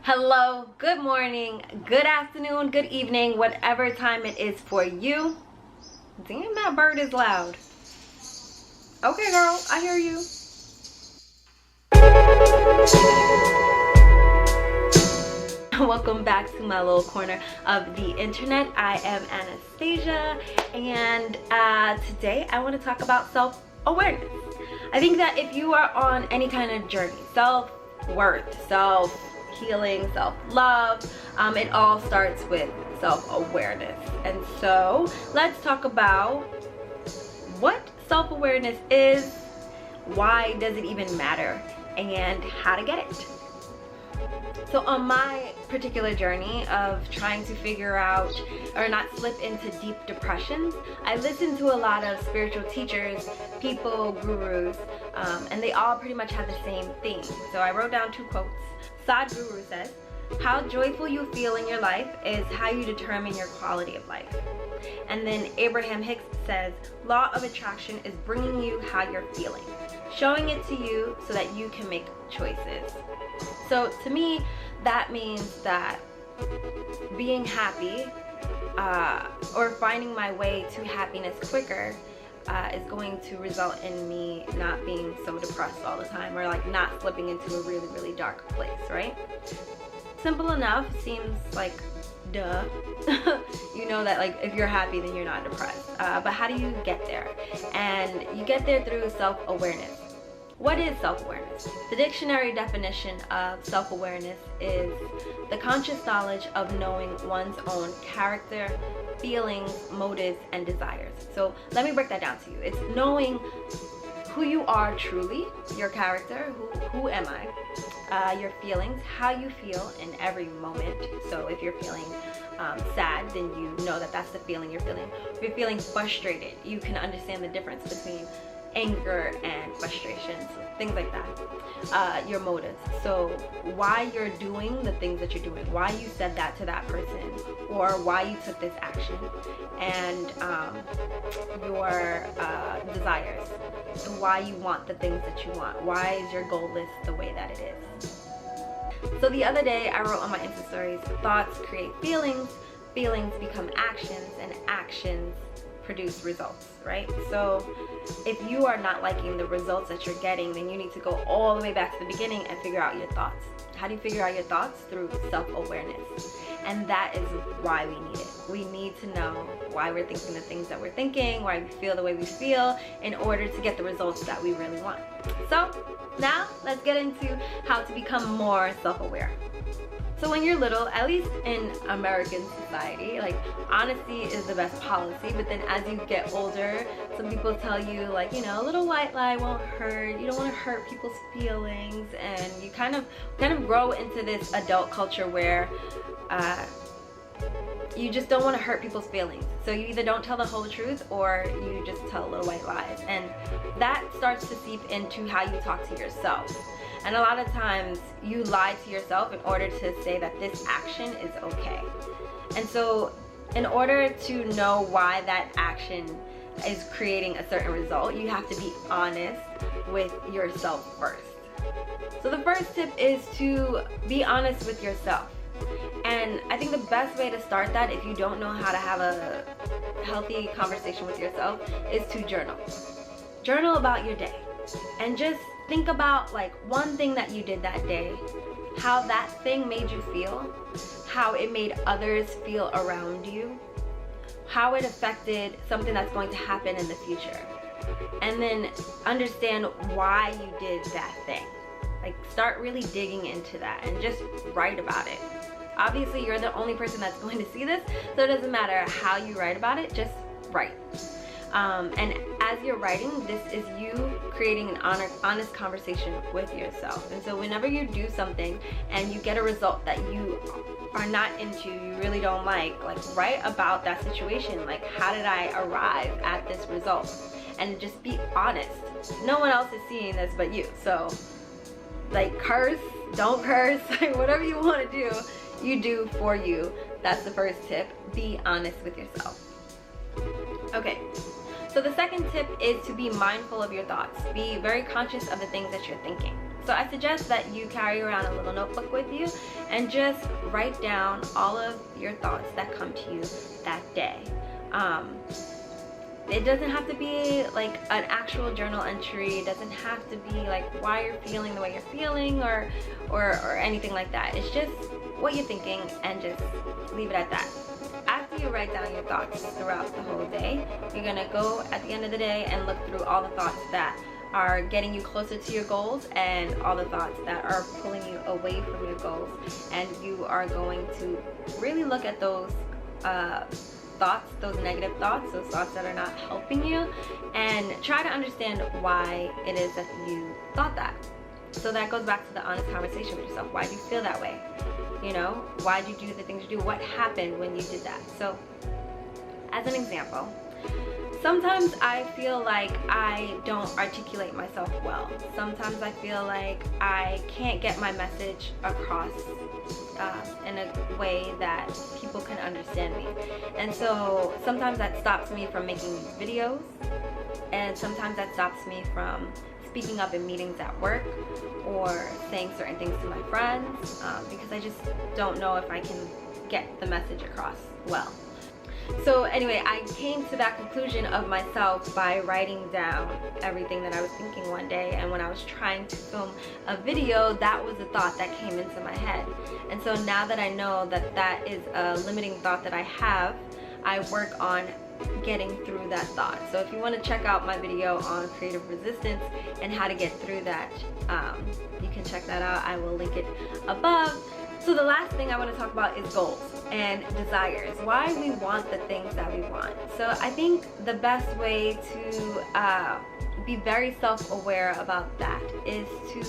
Hello, good morning, good afternoon, good evening, whatever time it is for you. Damn, that bird is loud. Okay, girl, I hear you. Welcome back to my little corner of the internet. I am Anastasia, and today I want to talk about self-awareness. I think that if you are on any kind of journey, self-worth, self-healing, self-love, it all starts with self-awareness. And so let's talk about what self-awareness is, why does it even matter, and how to get it. So on my particular journey of trying to figure out or not slip into deep depressions, I listened to a lot of spiritual teachers, people, gurus, and they all pretty much had the same theme. So I wrote down 2 quotes. Sadhguru says, "How joyful you feel in your life is how you determine your quality of life." And then Abraham Hicks says, "Law of attraction is bringing you how you're feeling, showing it to you so that you can make choices." So to me, that means that being happy or finding my way to happiness quicker is going to result in me not being so depressed all the time, or like not slipping into a really, really dark place, right? Simple enough, seems like duh. You know that like if you're happy then you're not depressed. But how do you get there? And you get there through self-awareness. What is self-awareness? The dictionary definition of self-awareness is the conscious knowledge of knowing one's own character, feelings, motives, and desires. So let me break that down to you. It's knowing who you are truly, your character, who am I, your feelings, how you feel in every moment. So if you're feeling sad, then you know that that's the feeling you're feeling. If you're feeling frustrated, you can understand the difference between anger and frustration, so things like that. Your motives, so why you're doing the things that you're doing, why you said that to that person, or why you took this action, and your desires, why you want the things that you want, why is your goal list the way that it is. So the other day I wrote on my Insta stories, thoughts create feelings, feelings become actions, and actions produce results, right? So if you are not liking the results that you're getting, then you need to go all the way back to the beginning and figure out your thoughts. How do you figure out your thoughts? Through self-awareness. And that is why we need it. We need to know why we're thinking the things that we're thinking, why we feel the way we feel, in order to get the results that we really want. So now let's get into how to become more self-aware. So when you're little, at least in American society, like honesty is the best policy, but then as you get older, some people tell you like, you know, a little white lie won't hurt, you don't want to hurt people's feelings, and you kind of grow into this adult culture where you just don't want to hurt people's feelings. So you either don't tell the whole truth or you just tell little white lies, and that starts to seep into how you talk to yourself. And a lot of times you lie to yourself in order to say that this action is okay. And so in order to know why that action is creating a certain result, you have to be honest with yourself first. So the first tip is to be honest with yourself. And I think the best way to start that, if you don't know how to have a healthy conversation with yourself, is to journal. Journal about your day. And just think about like one thing that you did that day, how that thing made you feel, how it made others feel around you, how it affected something that's going to happen in the future. And then understand why you did that thing. Like start really digging into that and just write about it. Obviously you're the only person that's going to see this, so it doesn't matter how you write about it, just write. And as you're writing, this is you creating an honest conversation with yourself. And so whenever you do something and you get a result that you are not into, you really don't like write about that situation. Like, how did I arrive at this result? And just be honest. No one else is seeing this but you. So like curse, don't curse, whatever you want to do, you do for you. That's the first tip. Be honest with yourself. Okay. So the second tip is to be mindful of your thoughts. Be very conscious of the things that you're thinking. So I suggest that you carry around a little notebook with you and just write down all of your thoughts that come to you that day. It doesn't have to be like an actual journal entry. It doesn't have to be like why you're feeling the way you're feeling or anything like that. It's just what you're thinking, and just leave it at that. After you write down your thoughts throughout the whole day, you're gonna go at the end of the day and look through all the thoughts that are getting you closer to your goals and all the thoughts that are pulling you away from your goals. And you are going to really look at those thoughts, those negative thoughts, those thoughts that are not helping you, and try to understand why it is that you thought that. So that goes back to the honest conversation with yourself. Why do you feel that way? You know, why do you do the things you do? What happened when you did that? So as an example, sometimes I feel like I don't articulate myself well. Sometimes I feel like I can't get my message across in a way that people can understand me. And so sometimes that stops me from making these videos, and sometimes that stops me from speaking up in meetings at work or saying certain things to my friends because I just don't know if I can get the message across well. So anyway, I came to that conclusion of myself by writing down everything that I was thinking one day, and when I was trying to film a video, that was a thought that came into my head. And so now that I know that that is a limiting thought that I have, I work on getting through that thought. So if you want to check out my video on creative resistance and how to get through that, you can check that out. I will link it above. So the last thing I want to talk about is goals and desires. Why we want the things that we want. So I think the best way to be very self-aware about that is to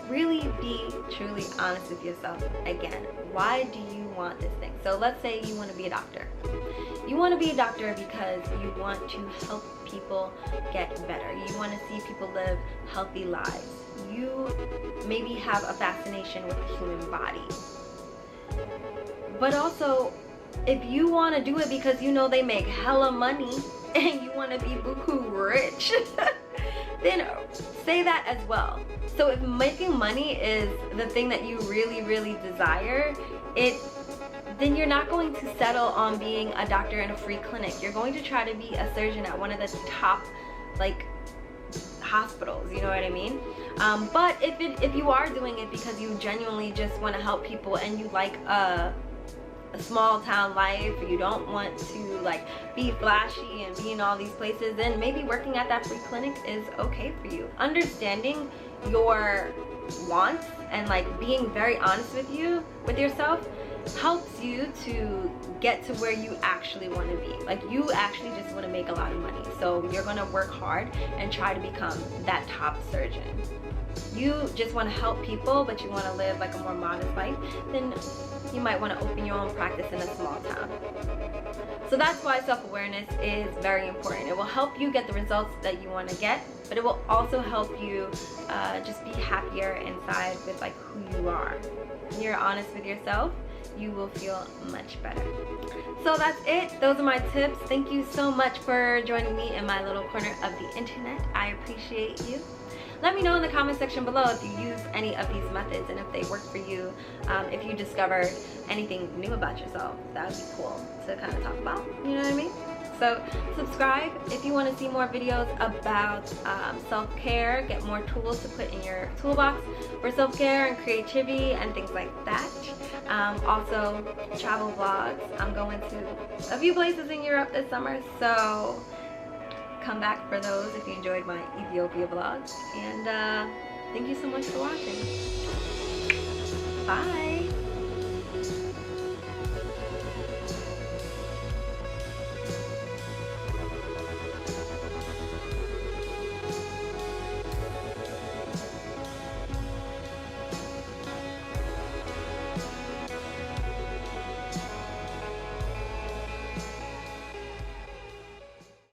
really be truly honest with yourself again. Why do you want this thing? So let's say you want to be a doctor. You want to be a doctor because you want to help people get better. You want to see people live healthy lives. You maybe have a fascination with the human body. But also, if you want to do it because you know they make hella money and you want to be buku rich, then say that as well. So if making money is the thing that you really, really desire, then you're not going to settle on being a doctor in a free clinic. You're going to try to be a surgeon at one of the top, like, hospitals, you know what I mean? But if you are doing it because you genuinely just want to help people and you like a small town life, you don't want to like be flashy and be in all these places, then maybe working at that free clinic is okay for you. Understanding your wants and like being very honest with yourself helps you to get to where you actually want to be. Like, you actually just want to make a lot of money, so you're going to work hard and try to become that top surgeon. You just want to help people, but you want to live like a more modest life, then you might want to open your own practice in a small town. So that's why self-awareness is very important. It will help you get the results that you want to get, but it will also help you just be happier inside with like who you are. When you're honest with yourself, you will feel much better. So that's it. Those are my tips. Thank you so much for joining me in my little corner of the internet. I appreciate you. Let me know in the comment section below if you use any of these methods and if they work for you, if you discovered anything new about yourself. That would be cool to kind of talk about, you know what I mean? So subscribe if you want to see more videos about self-care, get more tools to put in your toolbox for self-care and creativity and things like that. Also travel vlogs. I'm going to a few places in Europe this summer, so come back for those if you enjoyed my Ethiopia vlogs. And thank you so much for watching. Bye.